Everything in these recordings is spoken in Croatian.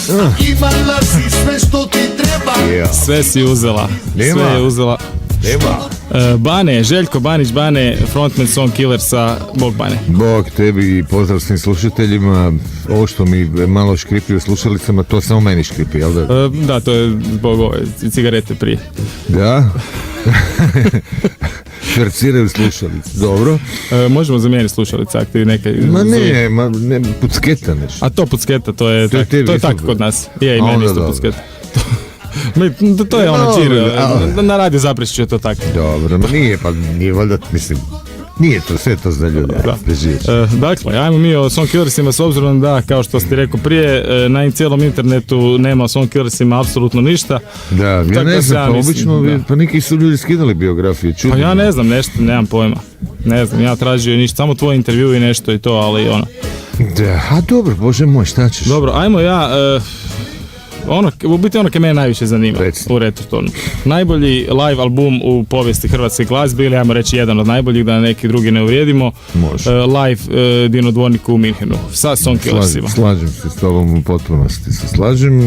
Imala si sve što ti treba. Sve si uzela. Nema. Sve je uzela. Nema. Bane, Željko Banić Bane, frontman Song Killersa, Bog Bane. Bog tebi i pozdrav svim slušateljima. Ovo što mi malo škripi u slušalicama, to samo meni škripi, jel da? Da, to je zbog ove cigarete prije. Da? Šverciraju slušalice, dobro. Možemo zamijeniti slušalice, ako ti neke... Ne, pucketa nešto. A to pucketa, to je tako kod nas. Je i meni isto pucketa. To je ono čir, na radiju Zaprešiću je to tako. Dobro, nije valjda, mislim, nije to, sve to za ljude. Dakle, ajmo mi o Song Killersima s obzirom da, kao što ste rekao prije, na cijelom internetu nema o Song Killersima apsolutno ništa. Da, ja ne znam, pa obično, pa neki su ljudi skidali biografije, čudno. Pa ja ne znam nešto, nemam pojma. Ne znam, ja tražio ništa, samo tvoj intervju i nešto i to, ali ono. Da, a dobro, bože moj, šta ćeš? Dobro, ajmo u biti ono kaj mene najviše zanima u Retrotonu. Najbolji live album u povijesti hrvatske glazbe, ili ajmo reći jedan od najboljih, da neki drugi ne uvrijedimo. Live Dino Dvornik u Minhenu sa Song Killersima. Slažem se s tobom u potpunosti. Slažem,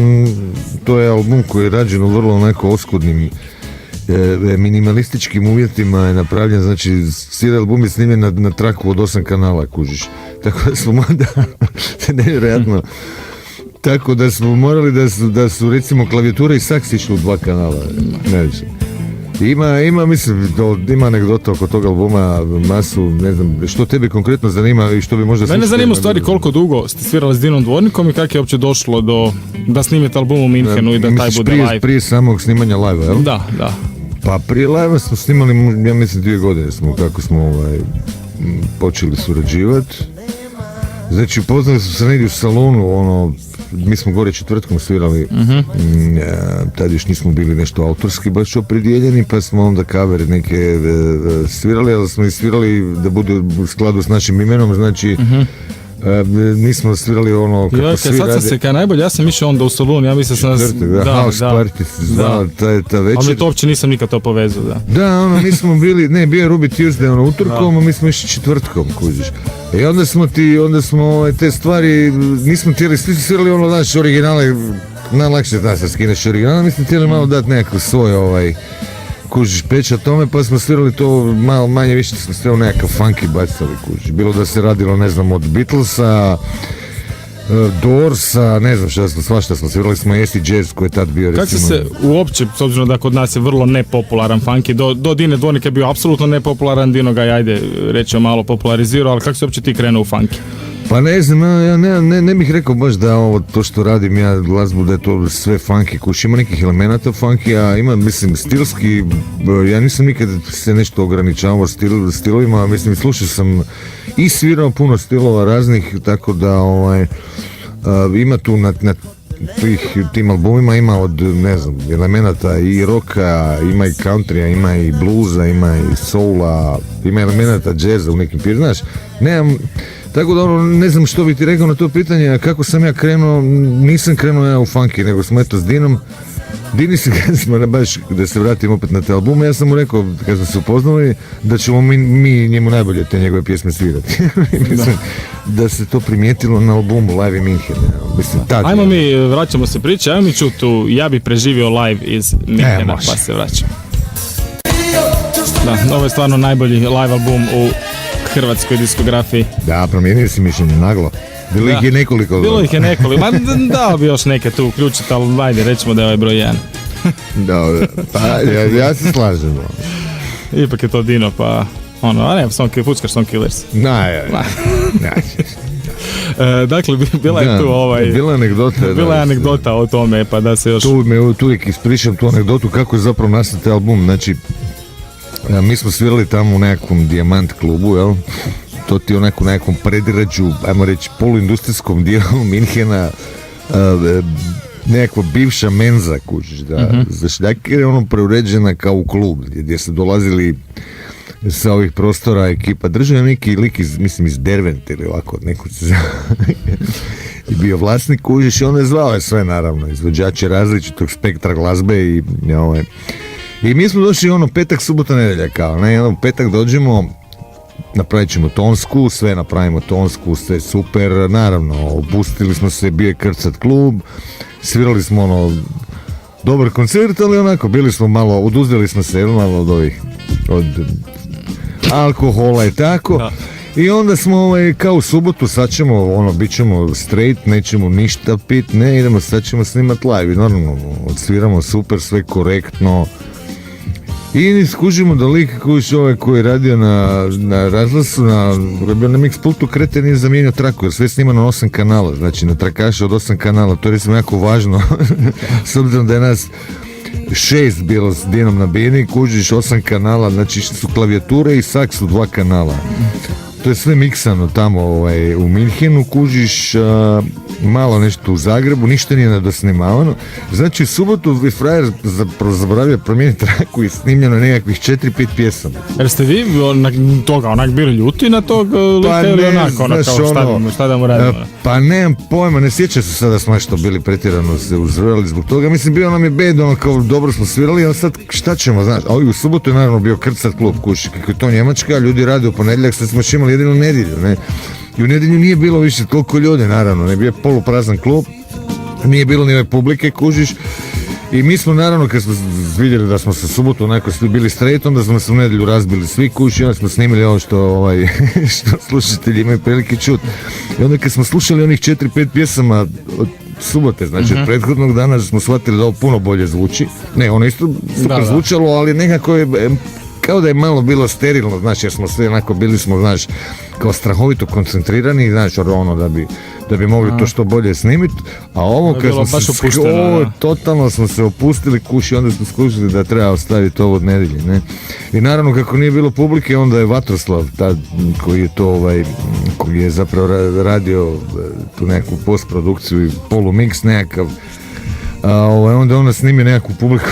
to je album koji je rađen u vrlo onako oskudnim minimalističkim uvjetima je napravljen, znači cijeli album je snimljen na traku od 8 kanala, kužiš. Tako da smo nevjerojatno. Tako da smo morali da su recimo klavijatura i saks išli u 2 kanala. Ima, mislim, ima anegdota oko tog albuma, masu, ne znam, što tebi konkretno zanima i što bi možda... Mene zanima u stvari koliko dugo ste svirali s Dinom Dvornikom i kako je uopće došlo da snimite album u Minhenu i da taj bude live. Prije samog snimanja live, jel? Da. Pa prije live smo snimali, ja mislim 2 godine kako smo počeli surađivati. Znači, upoznali su se negdje u salonu, mi smo gore četvrtkom svirali, tad još nismo bili nešto autorski baš opredijeljeni, pa smo onda kavere neke svirali, ali smo i svirali da budu u skladu s našim imenom, znači nismo svirali kako svi rade. Sad sam se kao najbolje, ja sam išao onda u salon, ja mislim sam... House Party se zvala ta večer. Ali to uopće nisam nikad to povezao, Da, mi smo bili, bio je Ruby Tuesday, utorkom, a mi smo išli četvrtkom, kužiš. I onda smo te stvari, nismo htjeli, svi su svirali znaš, originale, najlakše da se skineš originale, mi smo htjeli malo dati nekako svoj, kužiš, pečat tome, pa smo svirali to malo manje više, smo svirali nekakav funky bacali, kužiš. Bilo da se radilo, ne znam, od Beatlesa, Doorsa, ne znam svašta smo svirali, smo acid jazz koji je tad bio, recimo. Kako se uopće, s obzirom da kod nas je vrlo nepopularan funky, do Dine Dvornika je bio apsolutno nepopularan, Dino ga je, rećemo, malo popularizirao, ali kako se uopće ti krenuo u funky? Pa ne znam, ja ne bih rekao baš da to što radim ja glazbu da je to sve funky, kuš ima nekih elemenata funky, a ima, mislim, stilski, ja nisam nikad se nešto ograničavao stilovima, mislim, slušao sam i svirao puno stilova raznih, tako da ima tu na tim albumima ima od, ne znam, elemenata i rocka, ima i countrya, ima i bluesa, ima i soula, ima elemenata džeza u nekim znaš, tako da ne znam što bi ti rekao na to pitanje, a kako sam ja krenuo, nisam krenuo ja u funky, nego smo s Dinom. Dini se, kad smo baš, da se vratim opet na te albume, ja sam mu rekao, kad smo se upoznali, da ćemo mi njemu najbolje te njegove pjesme svirati. Mislim, da se to primijetilo na albumu Live in Minhen. Mislim, ajmo mi, vraćamo se priče, ajmo mi čuti Ja bi preživio live iz Minhena, pa se vraćamo. Da, ovo je stvarno najbolji live album u hrvatskoj diskografiji. Da, promijenio si mišljenje naglo. Bilo ih je nekoliko. Ma dao bi još neke tu uključiti, ali ajde, rećemo da je ovaj broj 1. Da, pa ja se slažem. Ipak je to Dino, pa a ne, fučkaš Song Killers. Dakle, bila je tu bila je anegdota o tome, pa da se još... Tu uvijek ispričam tu anegdotu kako je zapravo nastao taj album, znači mi smo svirali tamo u nekakvom Dijamant klubu, jel? To ti onako u nekakvom predgrađu, ajmo reći, poluindustrijskom dijelu Minhena, nekakva bivša menza, kužiš, da, za šljake je preuređena kao u klub, gdje su dolazili sa ovih prostora ekipa, držao neki lik iz Dervente ili ovako, neko se i bio vlasnik, kužiš, i on je zvao sve, naravno, izvođače različitog spektra glazbe i mi smo došli petak, subota, nedelja, kao, u petak dođemo, napravit ćemo tonsku, sve napravimo tonsku, sve super, naravno, opustili smo se, bio je krcat klub, svirali smo ono dobar koncert, ali onako bili smo malo, oduzeli smo se malo od alkohola i tako. Da. I onda smo kao u subotu, sad ćemo, bit ćemo straight, nećemo ništa pit, ne, idemo, sad ćemo snimat live i normalno, odsviramo super, sve korektno. I skužimo da lik koji je radio na razlasu, koji je bio na mix pultu, kreten nije zamijenio traku, jer sve je snimano na 8 kanala, znači na trakaše od 8 kanala, to je recimo jako važno, s obzirom da je nas 6 bilo s Dinom na bini, kužiš 8 kanala, znači su klavijature i saks u 2 kanala. To je sve miksano tamo u Minhenu, kužiš malo nešto u Zagrebu, ništa nije nadosnimavano. Znači u subotu je frajer zaboravio promijeniti traku i snimljeno nekakvih 4-5 pjesama. Jer ste vi onak bili ljuti na tog lika ili onako, šta da mu radimo? Pa nemam pojma, ne sjećam se sada da smo nešto bili pretjerano se uzrojali zbog toga. Mislim, bio nam je bed, kao dobro smo svirali, a sad šta ćemo, znaš, a u subotu je naravno bio krcat klub, kuši, kako je to Njemačka, ljudi rade u ponedjeljak, sad smo imali jedinu nedjelju, ne. I u nedjelju nije bilo više toliko ljudi, naravno, ne, bio je poluprazan klub, nije bilo ni ove publike, kužiš. I mi smo naravno, kad smo vidjeli da smo sa subotu onako svi bili straight, onda smo se u nedjelju razbili svi kući i onda smo snimili ovo što slušatelji imaju prilike čuti. I onda kad smo slušali onih 4-5 pjesama od subote, znači od prethodnog dana smo shvatili da ovo puno bolje zvuči. Ne, ono isto super zvučalo, ali nekako je kao da je malo bilo sterilno, znači jer smo sve onako bili smo, znaš, kao strahovito koncentrirani, znači ono da bi mogli to što bolje snimiti, a ovo kad smo se totalno smo se opustili kući, onda smo skušali da treba ostaviti ovo od nedjelje, ne. I naravno kako nije bilo publike, onda je Vatroslav, koji je to koji je zapravo radio tu nekakvu postprodukciju i polumix nekakav, onda on snimio nekakvu publiku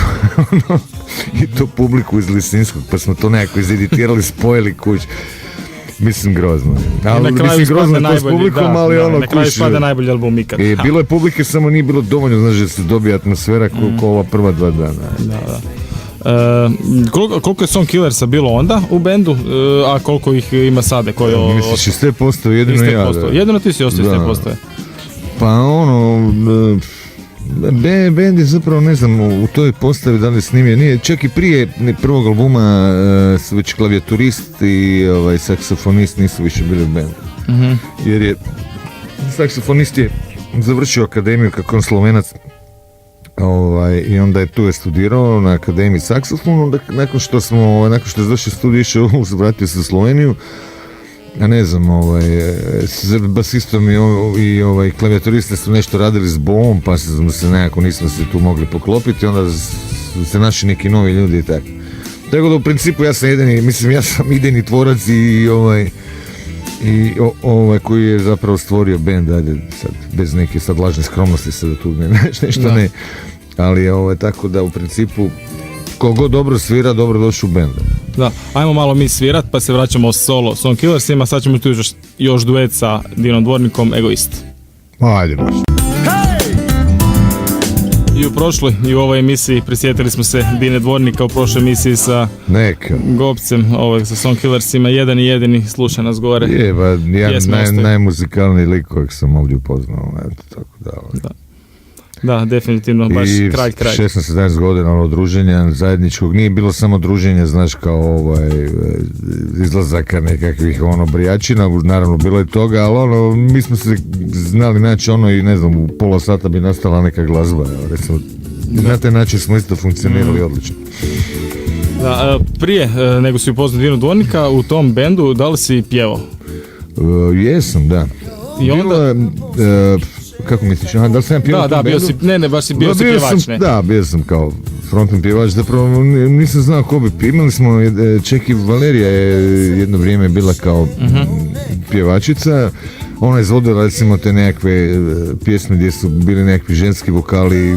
i to publiku iz Lisinskog, pa smo to nekako izeditirali, spojili kući. Mislim grozno. Ali mislim grozno to s publikom, ali ono na kraju spada najbolji album ikad. Bilo je publike, samo nije bilo dovoljno, znaš, da se dobije atmosfera koliko ova prva 2 dana. Da. Koliko je Song Killersa bilo onda u bendu, a koliko ih ima sada? Misliš, iz te postave jedino ja. Jedino ti si ostao iz te postave. Pa band je zapravo, ne znam, u toj postavi da li snimio, nije, čak i prije prvog albuma su već klavijaturist i saksofonist nisu više bili u bandu. Jer je saksofonist je završio akademiju kako on Slovenac, i onda je tu studirao na akademiji saksofonu, onda nakon što je završio studij išao, vratio se u Sloveniju. Ja ne znam, s basistom i klavijaturiste su nešto radili s Boom, pa nismo se tu mogli poklopiti, onda su se našli neki novi ljudi i tako. Tako da u principu ja sam idejni tvorac i koji je zapravo stvorio band, sad, bez neke sad lažne skromnosti se da tu nešto ne, ali tako da u principu kogo dobro svira, dobro došao u bendu. Da, ajmo malo mi svirat, pa se vraćamo solo Song Killersima, sad ćemo tu još duet sa Dinom Dvornikom, Egoist. Ajde baš. I u prošloj, i u ovoj emisiji prisjetili smo se Dine Dvornika u prošloj emisiji sa Gopcem, sa Song Killersima, jedan i jedini, sluša nas gore. Je, najmuzikalniji lik kojeg sam ovdje upoznao, tako da. Da, definitivno, baš kraj. 16-17 godina druženja zajedničkog, nije bilo samo druženje, znaš, kao izlazaka nekakvih brijačina, naravno bilo je toga, ali mi smo se znali naći i ne znam, u pola sata bi nastala neka glazba, recimo, na taj način smo isto funkcionirali odlično. Da, prije nego si upoznao Dinu Dvornika, u tom bendu, da li si pjevao? Jesam, da. I onda... Kako misliš? Da li sam ja pjevao u tom bendu? Baš si bio pjevač, ne? Da, bio sam kao frontman pjevač, zapravo nisam znao ko bi. Imali smo, čak i Valerija je jedno vrijeme bila kao pjevačica, ona je izvodila recimo te nekakve pjesme gdje su bili nekakvi ženski vokali,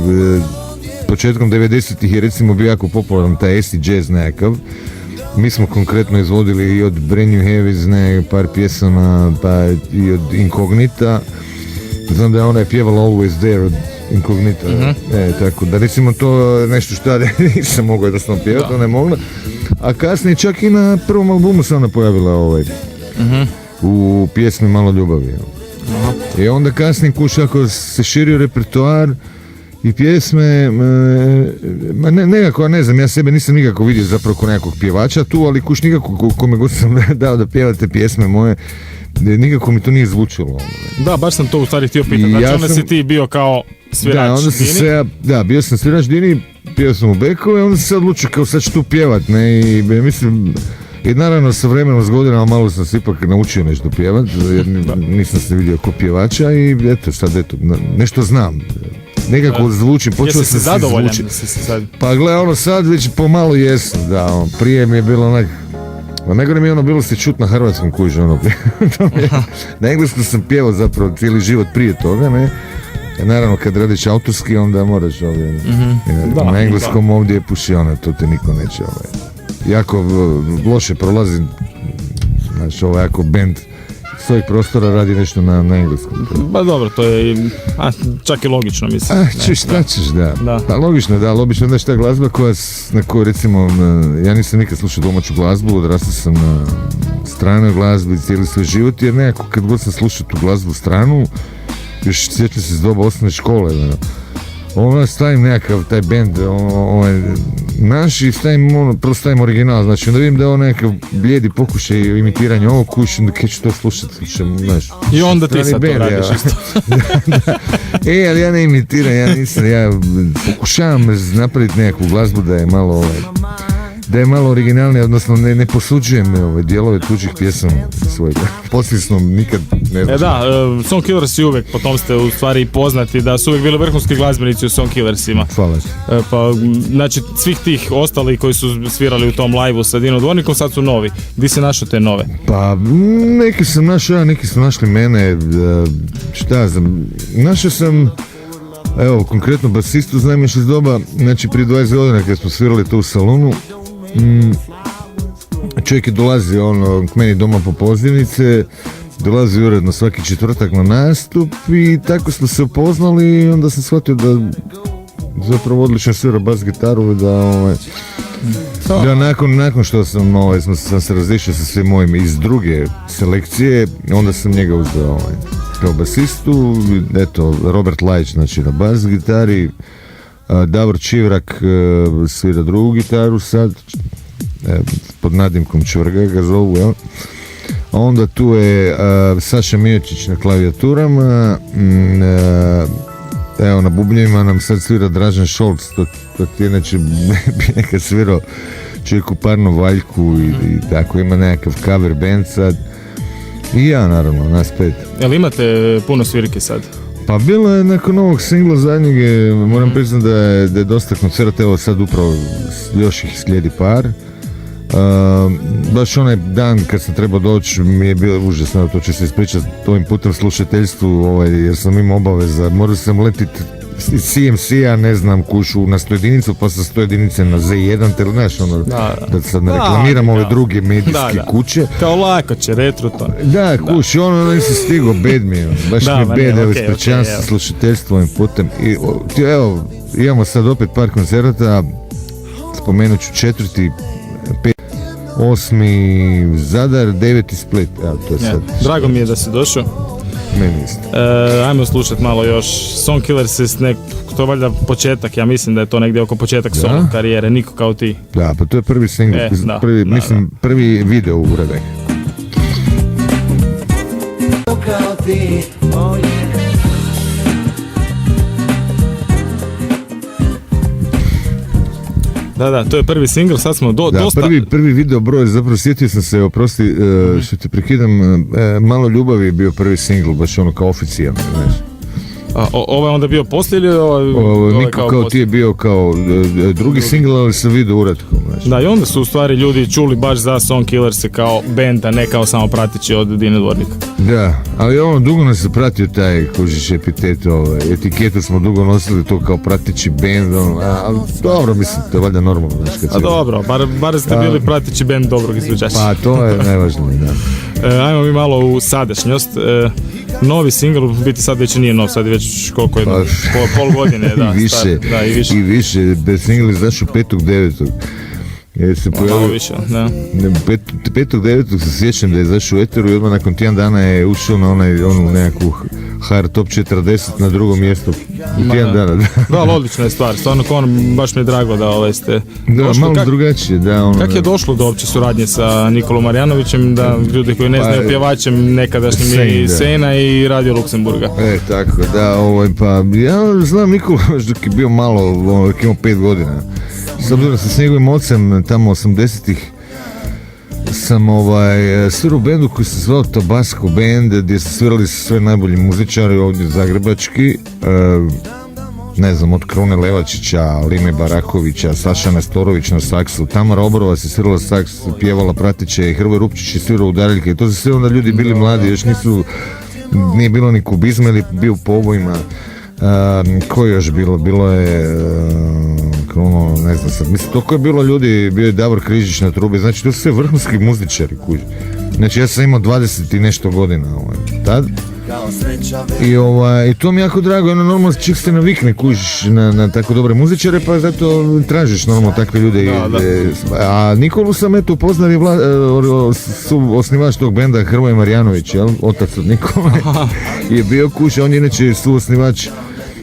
početkom 90-ih je recimo bio jako popularan taj acid jazz nekakav. Mi smo konkretno izvodili i od Brand New Heavies par pjesama, pa i od Incognita. Znam da ona je pjevala Always There od Incognita, tako da recimo to nešto što ja nisam mogao jednostavno pjevati, ona je mogla. A kasnije čak i na prvom albumu se ona pojavila u pjesmi Malo ljubavi. I onda kasnije kako se širio repertoar i pjesme, nekako, ne znam, ja sebe nisam nikako vidio zapravo kao nekakvog pjevača tu, ali kuš nikako kome god sam dao da pjevate pjesme moje, nikako mi to nije zvučilo. Da, baš sam to u stvari htio pitati, znači onda si ti bio kao svirač da, onda sam Dini? Bio sam svirač Dini, pjevao sam u Bekove, onda sam se odlučio kao sad ću tu pjevat, ne, i mislim, i naravno sa vremenom, s godinama malo sam se ipak naučio nešto pjevat, jer nisam se vidio kao pjevača i eto, nešto znam. Nekako zvučim, počeo sam se zvučiti. Pa gle, sad već pomalo jesam, da, prije mi je bilo onak, najgore mi je bilo se čut na hrvatskom kužu, na engleskom sam pjevao zapravo cijeli život prije toga, ne. Naravno kad radiš autorski onda moraš ovdje, na engleskom ovdje je pušiona, to te niko neće jako loše prolazi, znači jako band s ovih prostora radi nešto na engleskom. Ba dobro, to je čak i logično, mislim. Šta ćeš, da. Pa logično, da šta glazba na kojoj recimo, ja nisam nikad slušao domaću glazbu, odrastao sam na stranoj glazbi cijeli svoj život, jer nekako kad god sam slušao tu glazbu stranu, još sjećam se iz doba osnovne škole, stavim nekakav taj band naš i prvo stavim original, znači onda vidim da je on nekakav blijedi pokušaj imitiranja ovog kući, onda kad ću to slušati, znaš. I onda ti sad to radiš isto. Ali ja ne imitiram, ja pokušavam napraviti nekakvu glazbu da je malo originalnije, odnosno ne posuđujem dijelove tuđih pjesama svojega. Posljedno nikad ne znam. Da, Song Killersi uvijek, potom ste u stvari poznati da su uvijek bili vrhunski glazbenici u Song Killersima. Hvala ti. Pa, znači, svih tih ostali koji su svirali u tom live-u sa Dino Dvornikom, sad su novi. Gdje si našao te nove? Pa, neki sam našao, neki su našli mene, šta znam, našao sam, evo, konkretno basistu, znam još iz doba, znači prije 20 godina kad smo svirali to u salonu, čovjek je dolazi k meni doma po Pozdjevnice, dolazi uredno svaki četvrtak na nastup i tako smo se upoznali i onda sam shvatio da zapravo odlično svira bas gitaru, da nakon što sam se razišao sa svim mojim iz druge selekcije, onda sam njega uzeo kao basistu, eto, Robert Lajić, znači na bas gitari, Davor Čivrak svira drugu gitaru sad, pod nadimkom Čvrga ga zovu, jel? Onda tu je Saša Mijočić na klavijaturama, evo na bubnjevima nam sad svira Dražen Šolc, to ti inače bi nekad svirao čovjek u Parnu Valjku i tako, ima nekakav cover band sad. I ja naravno, nas 5. Jel imate puno svirke sad? Pa bilo je nakon ovog singla zadnjeg, moram priznati da je dosta koncerta, evo sad upravo još ih slijedi par. Baš onaj dan kad sam trebao doći mi je bilo užasno, to ću se ispričati ovim putem slušateljstvu, jer sam imao obaveza, morao sam letiti iz CMC-a, ne znam, kušu na 100 jedinicu, pa sa 100 jedinice na Z1, te znaš, da sad ne reklamiram ove druge medijske kuće. Kao lako će, retro to. Da, kuš, nisam stigao, bed mi je, baš mi je bed, evo, ispričavam se slušateljstvu ovim putem. I, evo, imamo sad opet par koncerata, spomenut ću 4., 5., 8. Zadar, 9. Split, evo, to je sad. Drago mi je da si došao. Meni isto. Ajmo slušati malo još Song Killers, to je valjda početak, ja mislim da je to negdje oko početak solo karijere, niko kao ti. Da, pa to je prvi single, prvi video uradak. Kao ti, oh yeah. Da, to je prvi single, sad smo dosta... Prvi video broj, zapravo sjetio sam se, oprosti, što te prekidam, Malo ljubavi je bio prvi single, baš ono kao oficijalno, znaš. A ovo je onda bio poslije ili Niko kao ti je bio kao drugi single, ali sa video uratkom, znaš. Da, i onda su u stvari ljudi čuli baš za Song Killers kao band, a ne kao samo pratići od Dine Dvornika. Da, ali dugo nas je pratio taj kožiš epitet, etiketu smo dugo nosili to kao pratići band, ali dobro, mislim, to je valjda normalno, znaš, kad a dobro, bar ste bili pratići band dobrog izvođača. Pa to je najvažnije, da. Ajmo mi malo u sadašnjost. Novi single, u biti sad već nije nov, sad je već koliko je, pol godine, da. I više, single je zašao 5.9. Se pojavio, više, da. 5.9. se sjećam da je zašao u eteru i odmah nakon tjedan dana je ušao na onu nekakvu HR Top 40 na drugom mjestu u tjedan dana. Da, ali odlična je stvar, stvarno baš mi je drago da ste Da, došli. malo drugačije, da. Ono, Kako je došlo do opće suradnje sa Nikolom Marjanovićem, da ljudi koji ne znaju, pjevačem nekadašnjim Sejn, i da. Sejna i Radio Luksemburga? Tako, da, pa ja znam Nikolu dok je bio malo, dok je imao 5 godina. S obzirom sam s njegovim ocem tamo 80-ih sam svirao u bendu koji se zvao Tabasco Band, gdje su svirali sve najbolji muzičari ovdje zagrebački, ne znam, od Krune Levačića, Lime Barakovića, Saša Nestorović na saksu, Tamara Obrovac je svirala saks, pjevala pratiće, i Hrvoje Rupčić je svirao udareljke, i to su sve onda ljudi bili mladi, još nije bilo ni kubizma ili bio po obojima. Ko je još bilo? Bilo je ne znam sad, mislim, toliko je bilo ljudi, bio je Davor Križić na trubi, znači to su sve vrhunski muzičari, kuži. Znači ja sam imao 20 i nešto godina tad. I to mi je jako drago, normalno čak se navikne, kužiš, na tako dobre muzičare, pa zato tražiš normalno takve ljude. A Nikolu sam upoznao, su osnivač tog benda Hrvoje Marjanović, jel? Otac od Nikole. Je bio kuća, on je inače suosnivač,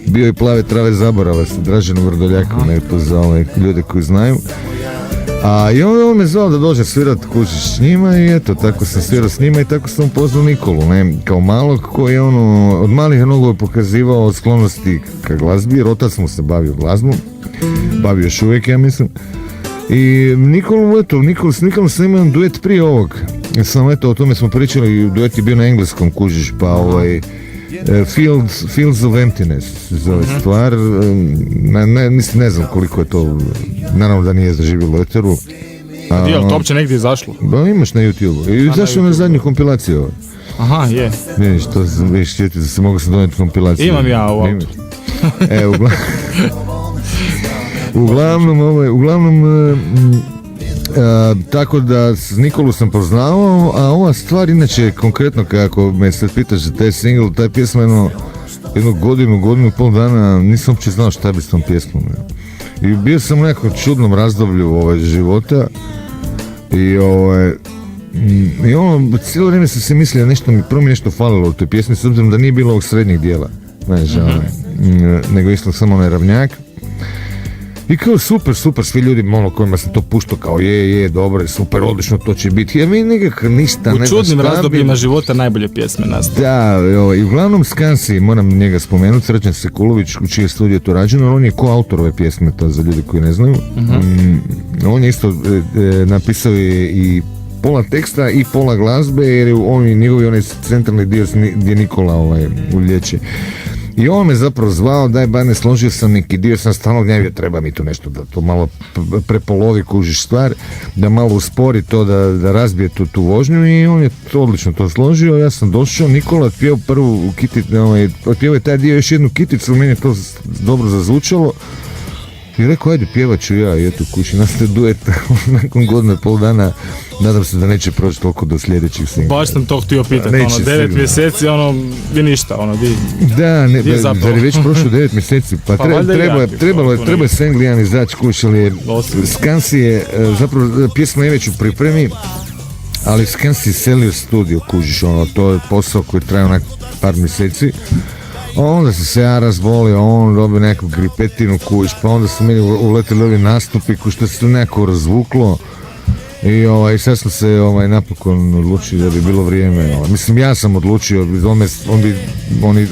bio i Plave trave zaborava sa Draženom Vrdoljakom, to za ljude koji znaju. I on me zvao da dođe svirat kući s njima i eto, tako sam svirao s njima i tako sam upoznao Nikolu, kao malog koji je od malih nogu pokazivao sklonosti ka glazbi, jer otac mu se bavio glazbom, bavio još uvijek, ja mislim. I s Nikolom sam imao duet prije ovog, samo o tome smo pričali, duet je bio na engleskom, kužiš, pa Fields of Emptiness zove stvar, ne znam koliko je to, naravno da nije zaživjelo eteru. Je li to uopće negdje izašlo? Da, imaš na YouTube-u, i izašlo na zadnju kompilaciju. Aha, je. Vidiš, sjeti se, mogu sam donijeti kompilaciju. Imam ja u autu. Uglavnom, tako da s Nikolu sam poznavao, a ova stvar inače konkretno kako me sad pitaš za taj single, taj pjesma jednu godinu i pol dana nisam uopće znao šta bi s tom pjesmom. I bio sam u nekom čudnom razdoblju života i cijelo vrijeme sam se mislio prvo mi nešto falilo u toj pjesmi, s obzirom da nije bilo ovog srednjeg dijela, nego isto samo onaj ravnjak. I kao super, svi ljudi kojima sam to puštao kao je, dobro, super, odlično, to će biti. Ja mi nekako ništa ne znam. U čudnim razdobljima života najbolje pjesme nastaju. Da, i uglavnom Skansi, moram njega spomenuti, Srećan Sekulović, u čiji je studiju to rađeno, on je koautor ove pjesme, to za ljudi koji ne znaju. On je isto napisao i pola teksta i pola glazbe, jer on je njegovi onaj centralni dio gdje Nikola ulječe. I on me zapravo zvao, daj Bane, složio sam neki dio, sam stalno gnjavio, treba mi tu nešto da to malo prepolovi, kužiš stvar, da malo uspori to, da razbije tu vožnju, i on je to odlično to složio. Ja sam došao, Nikola otpjevao prvu kiticu, otpjevao je taj dio još jednu kiticu, meni je to dobro zazvučalo. I rekao, ajde, pjevat ću ja, i eto, kući, nastaje duet nakon godinu i pol dana, nadam se da neće proći toliko do sljedećih singla. Baš sam to htio pitati, 9 mjeseci, i ništa, Da, zar je već prošlo 9 mjeseci, pa treba je singl jedan izaći, kući, ali Skansi je, zapravo, pjesma je već u pripremi, ali Skansi je selio studio, kužiš, to je posao koji traje onak par mjeseci. Onda se ja razbolio, on dobio neku gripetinu, kuć, pa onda su meni uletili ovi nastupi što se tu nekako razvuklo, i sad smo se napokon odlučili da bi bilo vrijeme. Mislim, ja sam odlučio,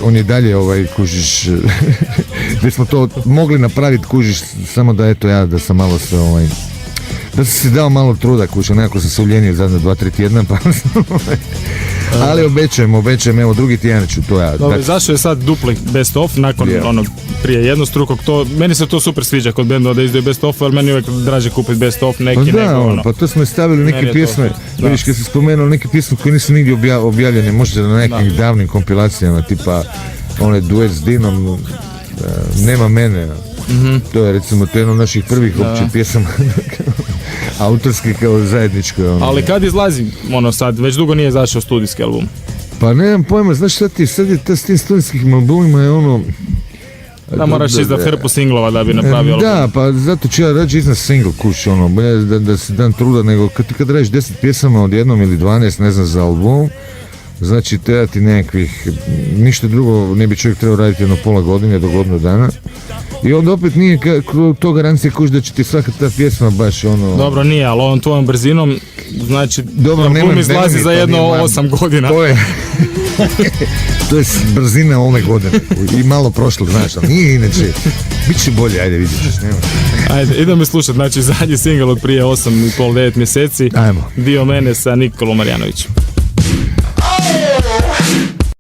on je dalje kužiš, gdje smo to mogli napraviti, kužiš, samo da eto ja da sam malo se da sam si dao malo truda, kuća, nekako sam se uljenio zadnje 2-3 tjedna, pa ali obećajem, evo drugi tjedan ću to ja. Dobro, zašto je sad dupli best of nakon prije jednostrukog, meni se to super sviđa kod benda da izdaju best of, ali meni uvijek draže kupiti best of neki pa to smo stavili neke pjesme, vidiš kad si spomenuo neke pjesme koje nisu nigdje objavljene, možda na nekim davnim kompilacijama, tipa onaj duet s Dinom, Nema mene. To je recimo to je jedno od naših prvih opće pjesama autorski kao zajedničko. Ali kad izlazi sad, već dugo nije izašao studijski album? Pa nemam pojma, znaš šta ti, sad je s tim studijskim albumima je da moraš izdati hrpu singlova da bi napravio album. Da, pa zato ću ja rađe iznad single kuć, da se dan truda, nego kad radiš 10 pjesama od jednom ili 12, ne znam, za album, Znači treba ti nekakvih, ništa drugo ne bi čovjek trebao raditi jedno pola godine do godinu dana. I onda opet nije to garancija kuš da će ti svaka ta pjesma baš ono... Dobro, nije, ali ovom tvojom brzinom, znači, Dobro, album izlazi za jedno 8 godina. To je brzina ove godine i malo prošlo, znaš, ali nije inače. Bit će bolje, ajde vidjet ćeš, nema. Ajde, idemo slušati, znači zadnji single od prije 8,5-9 mjeseci. Ajmo. Dio mene sa Nikolom Marjanovićem.